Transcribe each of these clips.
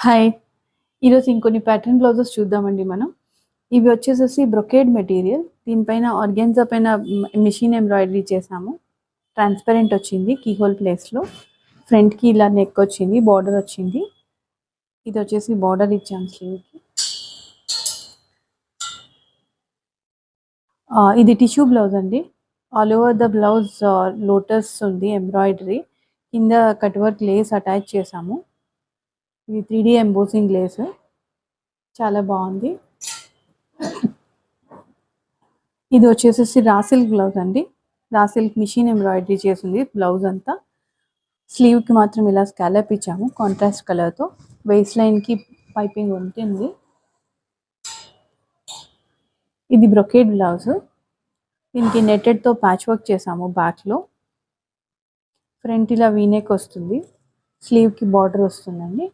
Hi! ఈరోజు ఇంకొన్ని pattern blouses చూద్దామండి మనం. ఇవి వచ్చేసేసి బ్రొకేడ్ మెటీరియల్. దీనిపైన ఆర్గాన్జా పైన మిషన్ ఎంబ్రాయిడరీ చేసాము. ట్రాన్స్పరెంట్ వచ్చింది కీ హోల్ ప్లేస్‌లో. ఫ్రంట్‌కి ఇలా నెక్ వచ్చింది. బార్డర్ వచ్చింది. ఇది వచ్చేసి బార్డర్ ఇచ్చాము స్లీవ్‌కి. ఇది టిష్యూ బ్లౌజ్ అండి. All over the blouse lotus ఉంది ఎంబ్రాయిడరీ. కింద కట్ వర్క్ లేస్ అటాచ్ చేసాము. ఇది 3D ఎంబోసింగ్ లేస్. చాలా బాగుంది. ఇది వచ్చేసేసి రా సిల్క్ బ్లౌజ్ అండి. రా సిల్క్ మిషన్ ఎంబ్రాయిడరీ చేసింది బ్లౌజ్ అంతా. స్లీవ్కి మాత్రం ఇలా స్కాలప్ ఇచ్చాము కాంట్రాస్ట్ కలర్తో. వేస్ట్ లైన్కి పైపింగ్ ఉంటుంది. ఇది బ్రొకేడ్ బ్లౌజ్. దీనికి నెట్టెడ్తో ప్యాచ్ వర్క్ చేసాము బ్యాక్లో. ఫ్రంట్ ఇలా వీనెక్ వస్తుంది. స్లీవ్కి బార్డర్ వస్తుందండి.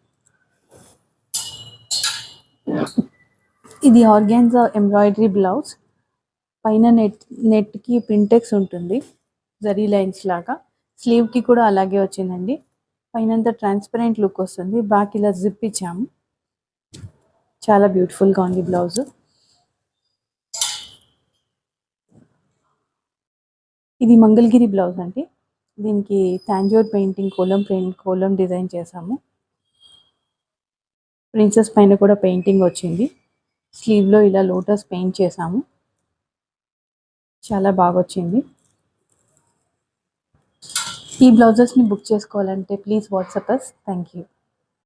ఇది ఆర్గాన్జా ఎంబ్రాయిడరీ బ్లౌజ్. పైన నెట్కి ప్రింటెక్స్ ఉంటుంది జరీ లైన్స్ లాగా. స్లీవ్కి కూడా అలాగే వచ్చిందండి. పైనంతా ట్రాన్స్పరెంట్ లుక్ వస్తుంది. బ్యాక్ ఇలా జిప్ ఇచ్చాము. చాలా బ్యూటిఫుల్గా ఉంది బ్లౌజ్. ఇది మంగళగిరి బ్లౌజ్ అండి. దీనికి తాంజోర్ పెయింటింగ్ కోలం డిజైన్ చేసాము. ప్రిన్సెస్ పైన కూడా పెయింటింగ్ వచ్చింది. స్లీవ్లో ఇలా లోటస్ పెయింట్ చేసాము. చాలా బాగా వచ్చింది. ఈ బ్లౌజెస్ని బుక్ చేసుకోవాలంటే please WhatsApp us. Thank you.